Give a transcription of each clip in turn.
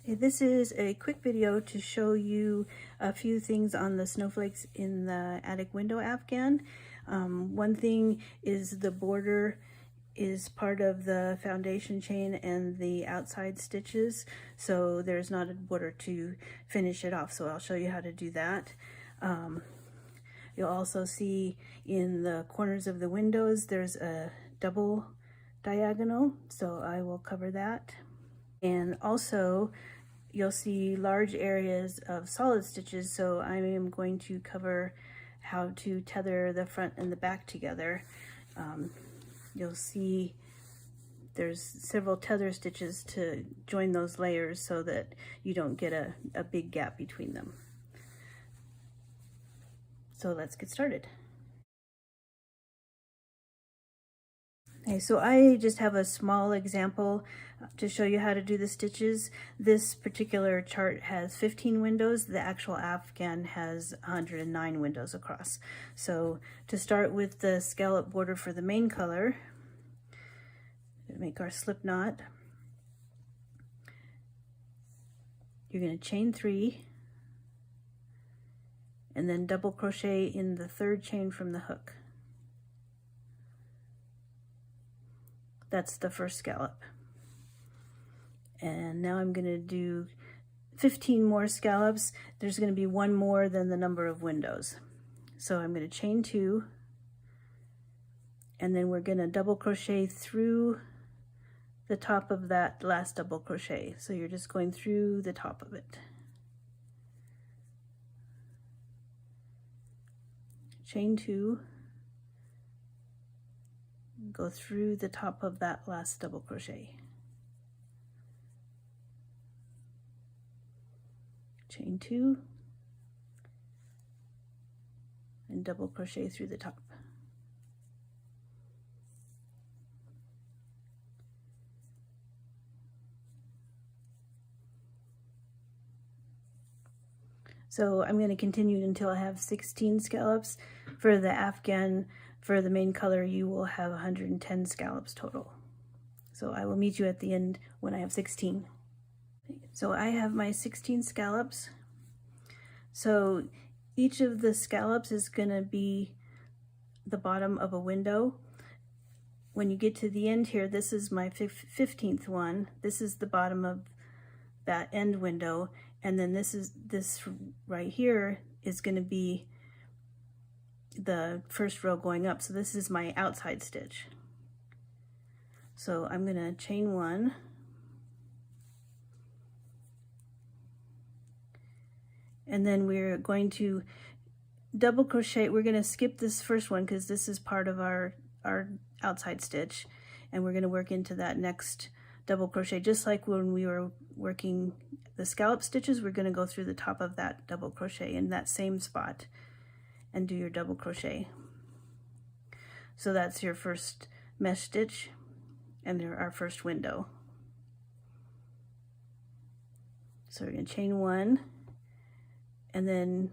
Okay, this is a quick video to show you a few things on the snowflakes in the attic window Afghan. One thing is the border is part of the foundation chain and the outside stitches, so there's not a border to finish it off, so I'll show you how to do that. You'll also see in the corners of the windows there's a double diagonal, so I will cover that. And also you'll see large areas of solid stitches, so I am going to cover how to tether the front and the back together. You'll see there's several tether stitches to join those layers so that you don't get a big gap between them. So let's get started. Okay, so I just have a small example to show you how to do the stitches. This particular chart has 15 windows. The actual Afghan has 109 windows across. So to start with the scallop border for the main color, make our slip knot. You're going to chain 3 and then double crochet in the third chain from the hook. That's the first scallop. And now I'm going to do 15 more scallops. There's going to be one more than the number of windows. So I'm going to chain 2, and then we're going to double crochet through the top of that last double crochet. So you're just going through the top of it. Chain 2. Go through the top of that last double crochet. Chain 2 and double crochet through the top. So I'm going to continue until I have 16 scallops. For the Afghan, for the main color, you will have 110 scallops total. So I will meet you at the end when I have 16. So I have my 16 scallops. So each of the scallops is going to be the bottom of a window. When you get to the end here, this is my 15th one. This is the bottom of that end window. And then this right here is going to be the first row going up. So this is my outside stitch. So I'm going to chain 1. And then we're going to double crochet. We're going to skip this first one because this is part of our outside stitch. And we're going to work into that next double crochet. Just like when we were working the scallop stitches, we're going to go through the top of that double crochet in that same spot and do your double crochet. So that's your first mesh stitch and our first window. So we're going to chain 1, and then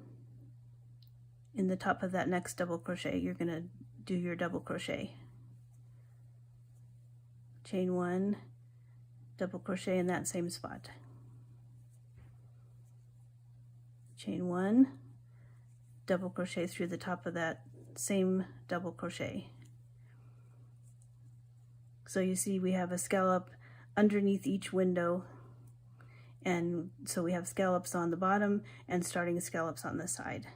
in the top of that next double crochet you're going to do your double crochet. Chain 1, double crochet in that same spot. Chain 1, double crochet through the top of that same double crochet. So you see we have a scallop underneath each window, and so we have scallops on the bottom and starting scallops on the side.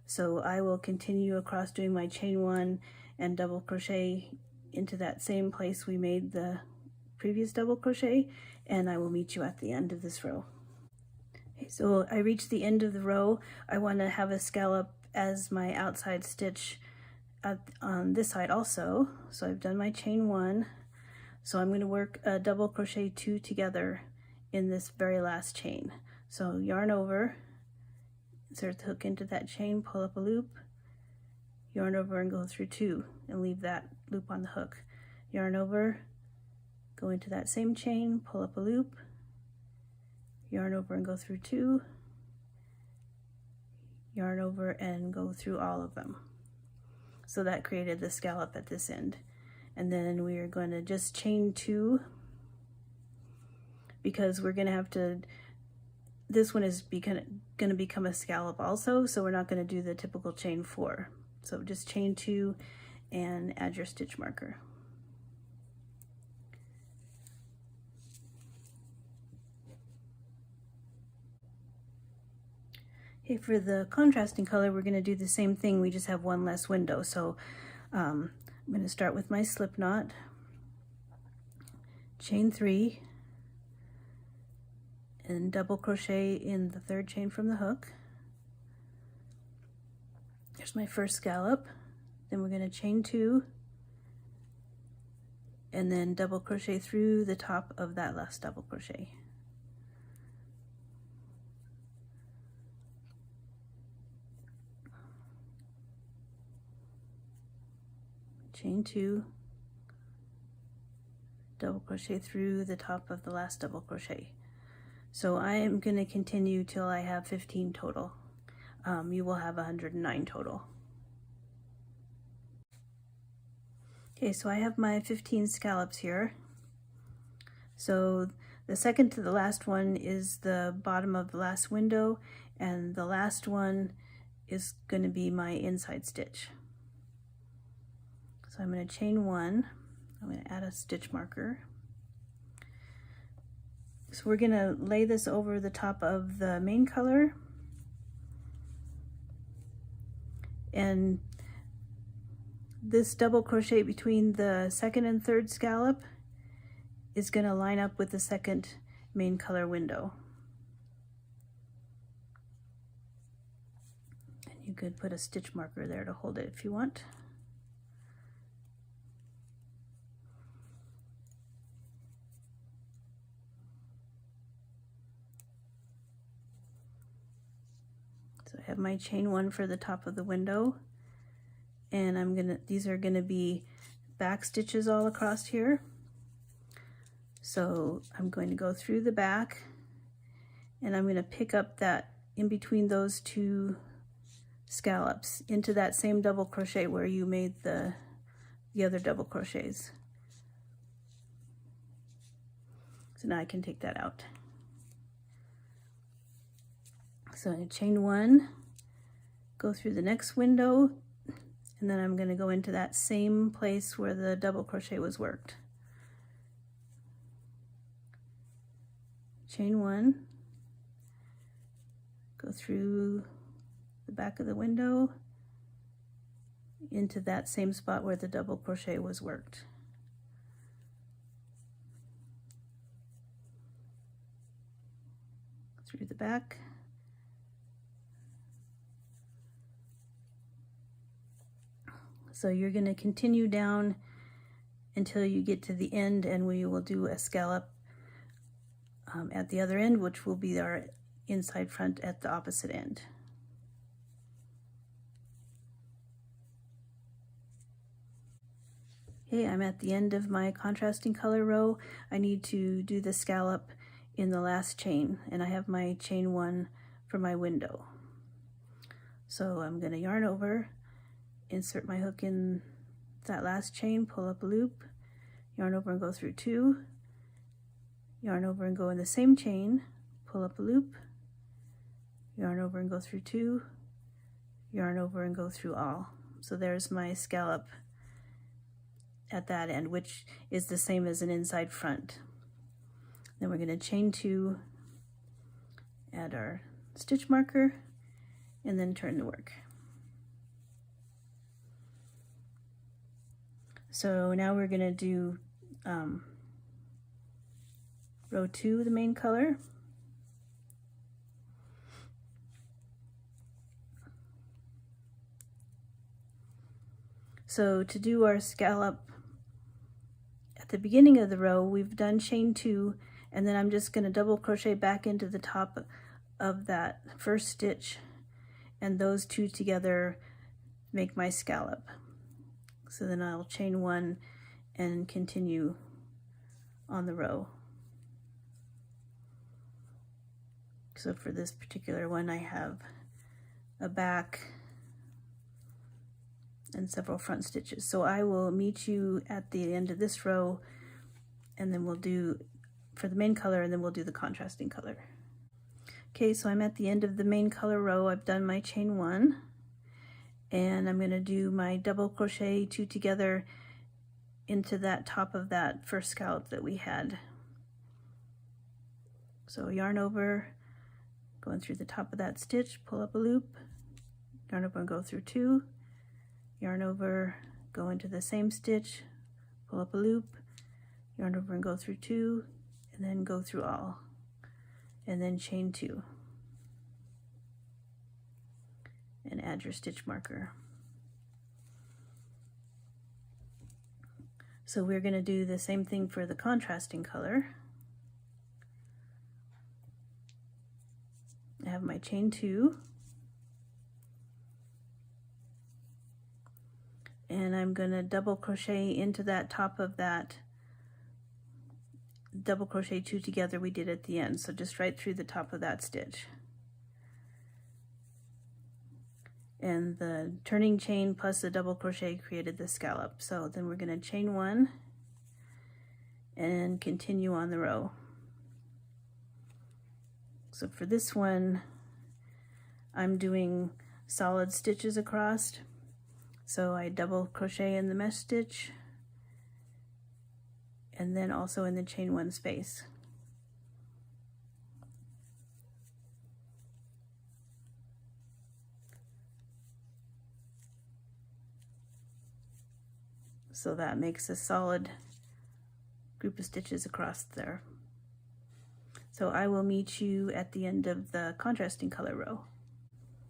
So I will continue across doing my chain 1 and double crochet into that same place we made the previous double crochet, and I will meet you at the end of this row. Okay, so I reached the end of the row. I want to have a scallop as my outside stitch on this side also. So I've done my chain 1. So I'm going to work a double crochet 2 together in this very last chain. So yarn over, insert the hook into that chain, pull up a loop, yarn over and go through 2 and leave that loop on the hook. Yarn over, go into that same chain, pull up a loop, yarn over and go through 2, yarn over and go through all of them. So that created the scallop at this end. And then we are going to just chain 2 because we're going to have to, this one is going to become a scallop also, so we're not going to do the typical chain 4. So just chain 2 and add your stitch marker. Okay, for the contrasting color, we're going to do the same thing, we just have one less window. So I'm going to start with my slip knot, chain 3, and double crochet in the 3rd chain from the hook. There's my first scallop. Then we're going to chain 2 and then double crochet through the top of that last double crochet. Chain 2, double crochet through the top of the last double crochet. So I am going to continue till I have 15 total. You will have 109 total. Okay, so I have my 15 scallops here. So the second to the last one is the bottom of the last window, and the last one is going to be my inside stitch. So I'm going to chain 1, I'm going to add a stitch marker. So we're going to lay this over the top of the main color, and this double crochet between the 2nd and 3rd scallop is going to line up with the 2nd main color window. And you could put a stitch marker there to hold it if you want. So I have my chain 1 for the top of the window, and these are gonna be back stitches all across here. So I'm going to go through the back, and I'm gonna pick up that in between those 2 scallops into that same double crochet where you made the other double crochets. So now I can take that out. So I'm going to chain 1, go through the next window, and then I'm going to go into that same place where the double crochet was worked. Chain 1, go through the back of the window into that same spot where the double crochet was worked. Through the back. So you're going to continue down until you get to the end, and we will do a scallop at the other end, which will be our inside front at the opposite end. Okay, I'm at the end of my contrasting color row. I need to do the scallop in the last chain, and I have my chain 1 for my window. So I'm going to yarn over, insert my hook in that last chain, pull up a loop, yarn over and go through 2, yarn over and go in the same chain, pull up a loop, yarn over and go through 2, yarn over and go through all. So there's my scallop at that end, which is the same as an inside front. Then we're going to chain 2, add our stitch marker, and then turn the work. So now we're going to do row 2, the main color. So to do our scallop at the beginning of the row, we've done chain 2, and then I'm just going to double crochet back into the top of that first stitch, and those 2 together make my scallop. So then I'll chain 1 and continue on the row. So for this particular one, I have a back and several front stitches. So I will meet you at the end of this row, and then we'll do for the main color, and then we'll do the contrasting color. Okay, so I'm at the end of the main color row. I've done my chain 1, and I'm going to do my double crochet 2 together into that top of that first scallop that we had. So yarn over, going through the top of that stitch, pull up a loop, yarn over and go through 2, yarn over, go into the same stitch, pull up a loop, yarn over and go through 2, and then go through all, and then chain 2 and add your stitch marker. So we're going to do the same thing for the contrasting color. I have my chain 2, and I'm going to double crochet into that top of that double crochet 2 together we did at the end, so just right through the top of that stitch. And the turning chain plus the double crochet created the scallop. So then we're going to chain 1 and continue on the row. So for this one, I'm doing solid stitches across. So I double crochet in the mesh stitch and then also in the chain 1 space. So that makes a solid group of stitches across there. So I will meet you at the end of the contrasting color row.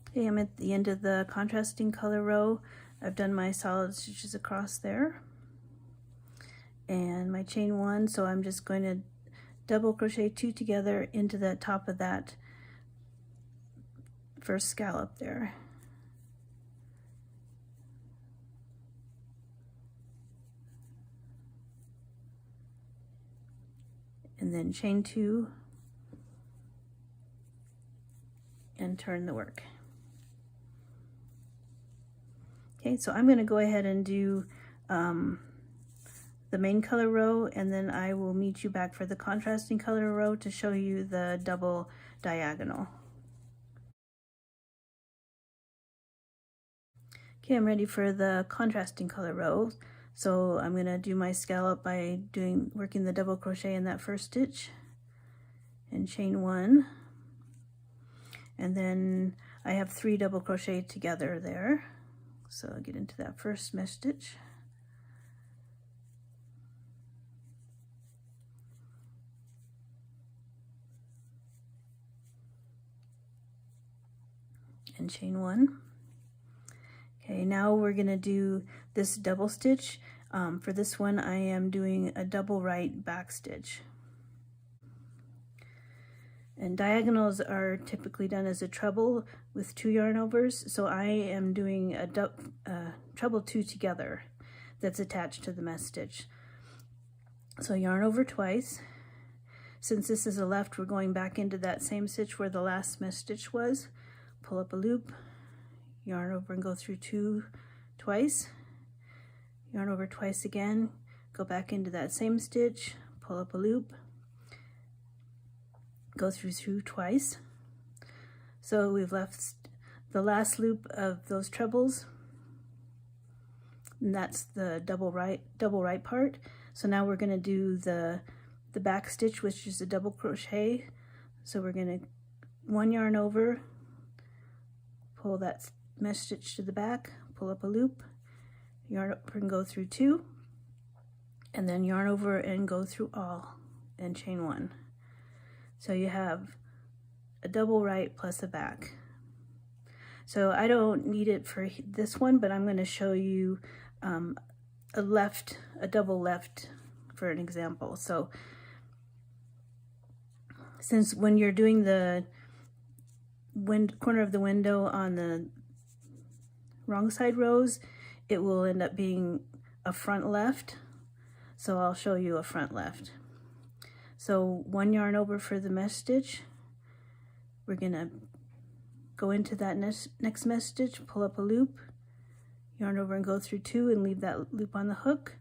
Okay, I'm at the end of the contrasting color row. I've done my solid stitches across there and my chain 1, so I'm just going to double crochet 2 together into the top of that first scallop there. And then chain 2 and turn the work. Okay, so I'm going to go ahead and do the main color row, and then I will meet you back for the contrasting color row to show you the double diagonal. Okay, I'm ready for the contrasting color row. So I'm going to do my scallop by working the double crochet in that first stitch and chain 1, and then I have 3 double crochet together there. So I'll get into that first mesh stitch and chain 1. Okay, now we're going to do this double stitch. For this one I am doing a double right back stitch. And diagonals are typically done as a treble with 2 yarn overs, so I am doing a treble 2 together that's attached to the mesh stitch. So yarn over twice. Since this is a left, we're going back into that same stitch where the last mesh stitch was. Pull up a loop, yarn over and go through 2 twice, yarn over twice again, go back into that same stitch, pull up a loop, go through 2 twice. So we've left the last loop of those trebles, and that's the double right part. So now we're going to do the back stitch, which is a double crochet. So we're going to 1 yarn over, pull that mesh stitch to the back, pull up a loop, yarn over and go through 2, and then yarn over and go through all and chain 1. So you have a double right plus a back. So I don't need it for this one, but I'm going to show you a double left for an example. So since when you're doing the corner of the window on the wrong side rows, it will end up being a front left. So I'll show you a front left. So 1 yarn over for the mesh stitch. We're gonna go into that next mesh stitch, pull up a loop, yarn over and go through 2 and leave that loop on the hook,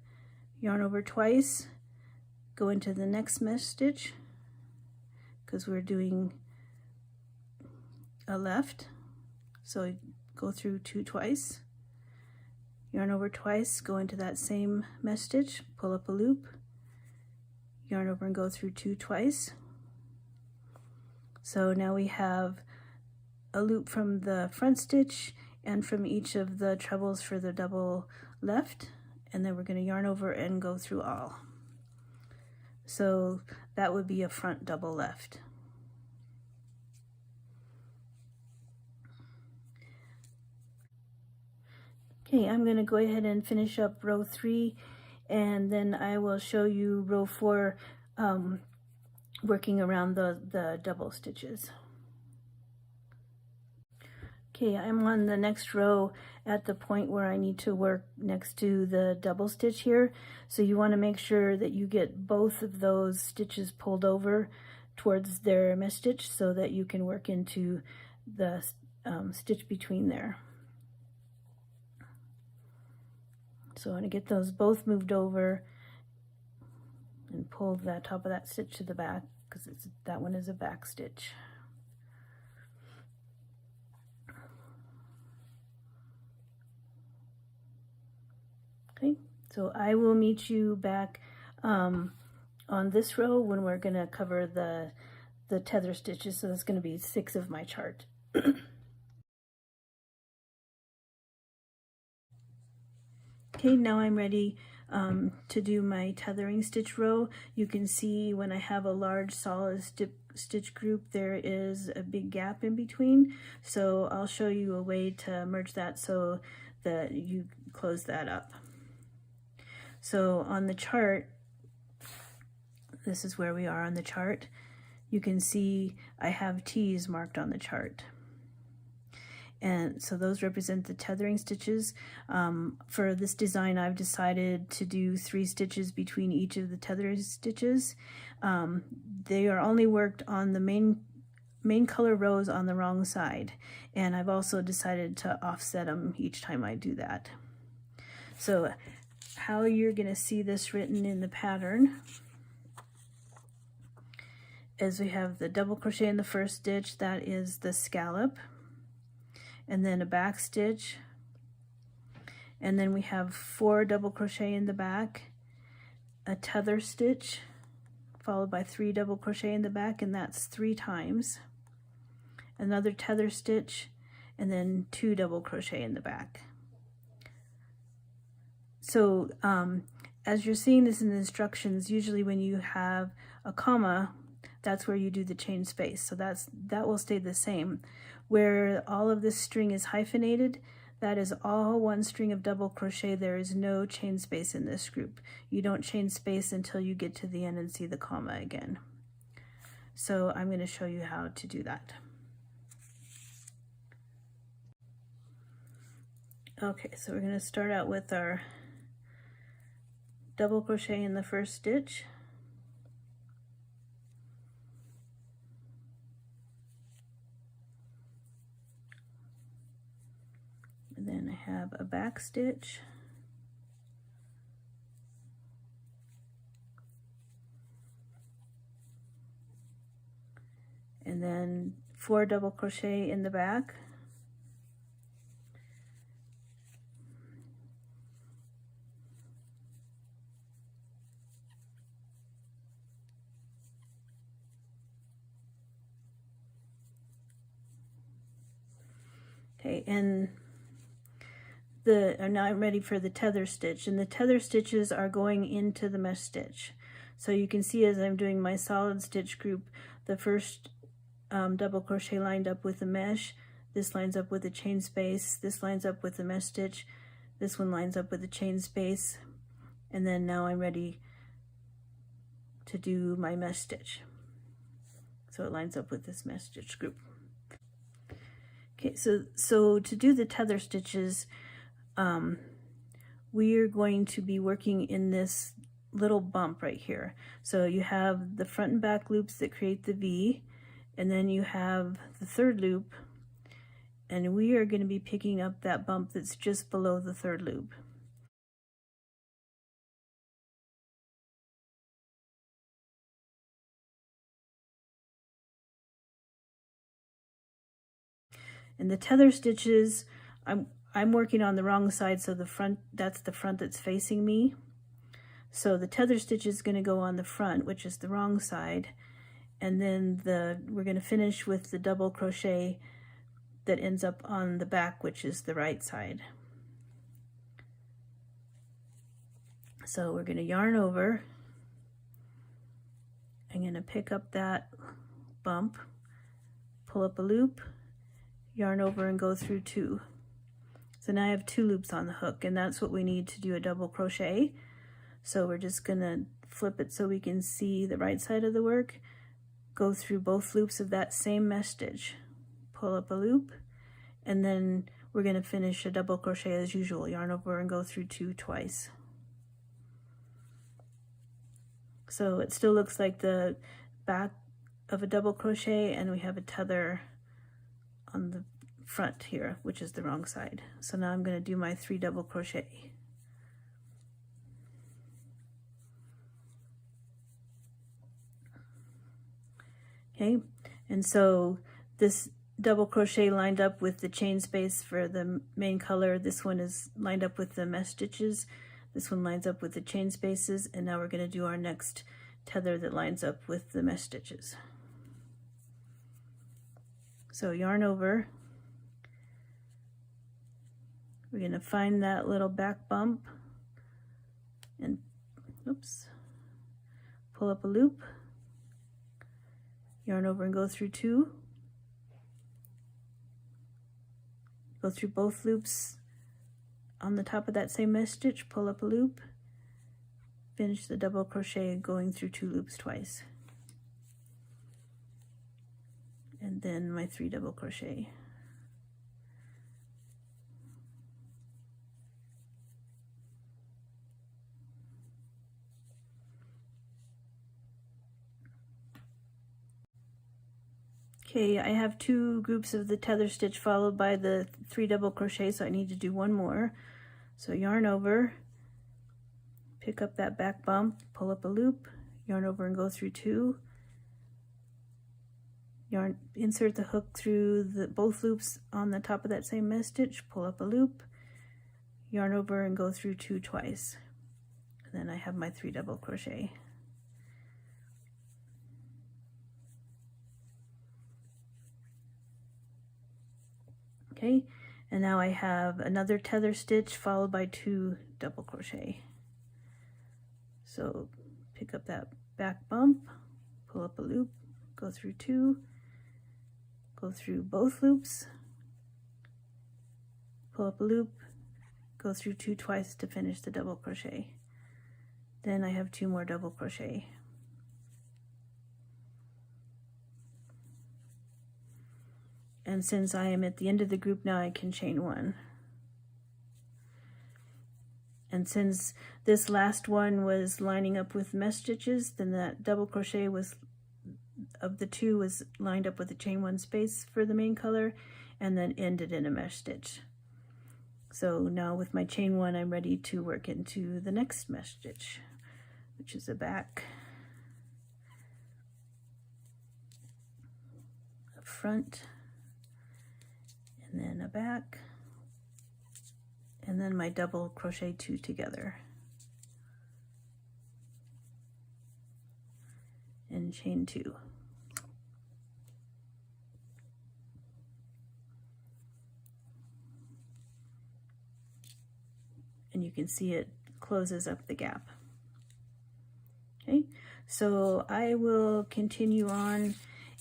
yarn over twice, go into the next mesh stitch because we're doing a left. So go through 2 twice, yarn over twice, go into that same mesh stitch, pull up a loop, yarn over and go through 2 twice. So now we have a loop from the front stitch and from each of the trebles for the double left, and then we're going to yarn over and go through all. So that would be a front double left. Okay, I'm going to go ahead and finish up row 3, and then I will show you row 4 working around the double stitches. Okay, I'm on the next row at the point where I need to work next to the double stitch here. So you want to make sure that you get both of those stitches pulled over towards their mesh stitch so that you can work into the stitch between there. So I want to get those both moved over and pull the top of that stitch to the back because that one is a back stitch. Okay, so I will meet you back on this row when we're going to cover the tether stitches. So that's going to be 6 of my chart. Okay, now I'm ready to do my tethering stitch row. You can see when I have a large solid stitch group, there is a big gap in between. So I'll show you a way to merge that so that you close that up. So on the chart, this is where we are on the chart. You can see I have T's marked on the chart. And so those represent the tethering stitches. For this design, I've decided to do 3 stitches between each of the tethering stitches. They are only worked on the main color rows on the wrong side. And I've also decided to offset them each time I do that. So how you're going to see this written in the pattern is we have the double crochet in the first stitch, that is the scallop, and then a back stitch, and then we have 4 double crochet in the back, a tether stitch followed by 3 double crochet in the back, and that's 3 times, another tether stitch, and then 2 double crochet in the back. So as you're seeing this in the instructions, usually when you have a comma, that's where you do the chain space. So that will stay the same. Where all of this string is hyphenated, that is all one string of double crochet. There is no chain space in this group. You don't chain space until you get to the end and see the comma again. So I'm going to show you how to do that. Okay, so we're going to start out with our double crochet in the first stitch, and then I have a back stitch, and then 4 double crochet in the back, okay, and now I'm ready for the tether stitch, and the tether stitches are going into the mesh stitch. So you can see as I'm doing my solid stitch group, the first double crochet lined up with the mesh, this lines up with the chain space, this lines up with the mesh stitch, this one lines up with the chain space, and then now I'm ready to do my mesh stitch. So it lines up with this mesh stitch group. Okay, so to do the tether stitches, we are going to be working in this little bump right here. So you have the front and back loops that create the V, and then you have the third loop, and we are going to be picking up that bump that's just below the third loop. And the tether stitches, I'm working on the wrong side, so the front, that's the front that's facing me. So the tether stitch is going to go on the front, which is the wrong side, and then we're going to finish with the double crochet that ends up on the back, which is the right side. So we're going to yarn over. I'm going to pick up that bump, pull up a loop, yarn over and go through 2. So now I have 2 loops on the hook, and that's what we need to do a double crochet. So we're just going to flip it so we can see the right side of the work, go through both loops of that same mesh stitch, pull up a loop, and then we're going to finish a double crochet as usual, yarn over and go through 2 twice. So it still looks like the back of a double crochet, and we have a tether on the front here, which is the wrong side. So now I'm going to do my 3 double crochet. Okay, and so this double crochet lined up with the chain space for the main color. This one is lined up with the mesh stitches. This one lines up with the chain spaces, and now we're going to do our next tether that lines up with the mesh stitches. So yarn over. We're going to find that little back bump and pull up a loop, yarn over and go through 2. Go through both loops on the top of that same mesh stitch, pull up a loop, finish the double crochet going through 2 loops twice, and then my 3 double crochet. Okay, I have 2 groups of the tether stitch followed by the 3 double crochet, so I need to do 1 more. So yarn over, pick up that back bump, pull up a loop, yarn over and go through 2. Insert the hook through both loops on the top of that same mesh stitch, pull up a loop, yarn over and go through 2 twice. And then I have my 3 double crochet. Okay, and now I have another tether stitch followed by 2 double crochet. So pick up that back bump, pull up a loop, go through 2, go through both loops, pull up a loop, go through 2 twice to finish the double crochet. Then I have 2 more double crochet. And since I am at the end of the group now, I can chain 1. And since this last one was lining up with mesh stitches, then that double crochet was, of the 2, was lined up with the chain 1 space for the main color, and then ended in a mesh stitch. So now with my chain 1, I'm ready to work into the next mesh stitch, which is a back, a front, and then a back, and then my double crochet 2 together, and chain 2. And you can see it closes up the gap. Okay, so I will continue on,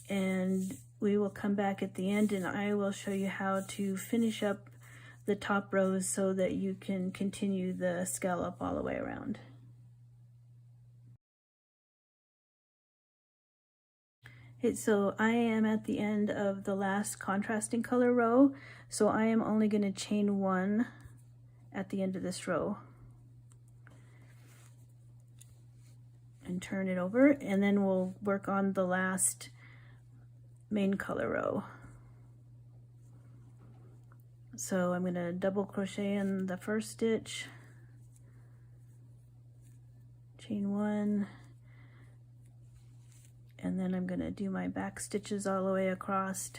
and we will come back at the end, and I will show you how to finish up the top rows so that you can continue the scallop all the way around. Okay, so I am at the end of the last contrasting color row, so I am only going to chain 1 at the end of this row. And turn it over, and then we'll work on the last main color row. So I'm going to double crochet in the first stitch, chain 1, and then I'm going to do my back stitches all the way across,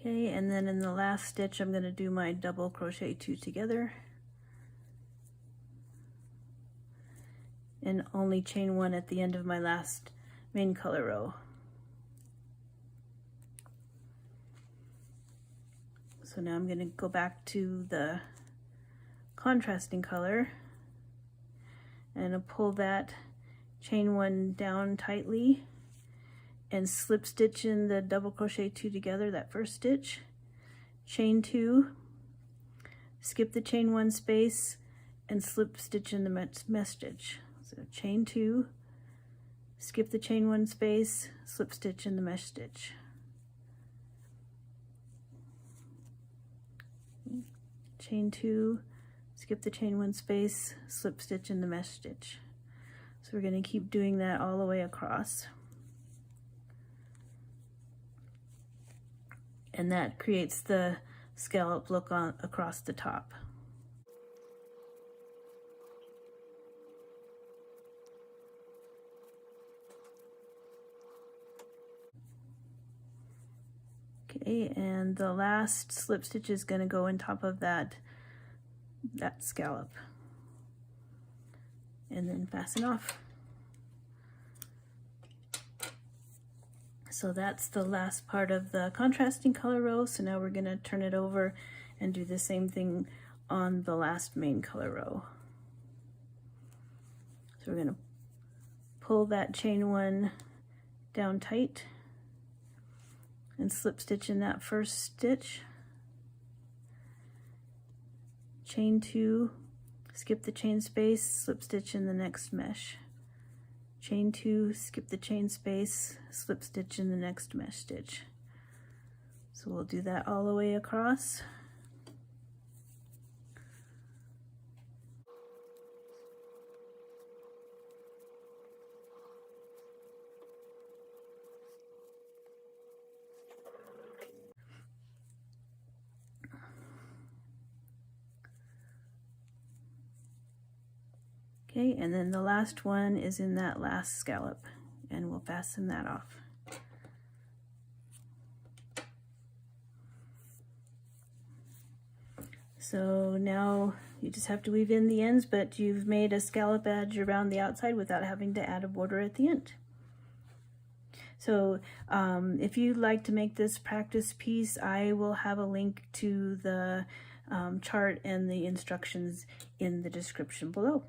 Okay, and then in the last stitch I'm going to do my double crochet 2 together and only chain 1 at the end of my last main color row. So now I'm going to go back to the contrasting color and I'll pull that chain 1 down tightly and slip stitch in the double crochet 2 together, that first stitch, chain 2, skip the chain 1 space and slip stitch in the mesh stitch. So chain 2, skip the chain 1 space, slip stitch in the mesh stitch. Chain 2, skip the chain 1 space, slip stitch in the mesh stitch. So we're going to keep doing that all the way across. And that creates the scallop look on across the top. Okay, and the last slip stitch is going to go on top of that scallop. And then fasten off. So that's the last part of the contrasting color row. So now we're going to turn it over and do the same thing on the last main color row. So we're going to pull that chain 1 down tight and slip stitch in that first stitch, chain 2, skip the chain space, slip stitch in the next mesh, chain 2, skip the chain space, slip stitch in the next mesh stitch. So we'll do that all the way across. Okay, and then the last one is in that last scallop, and we'll fasten that off. So now you just have to weave in the ends, but you've made a scallop edge around the outside without having to add a border at the end. So if you'd like to make this practice piece, I will have a link to the chart and the instructions in the description below.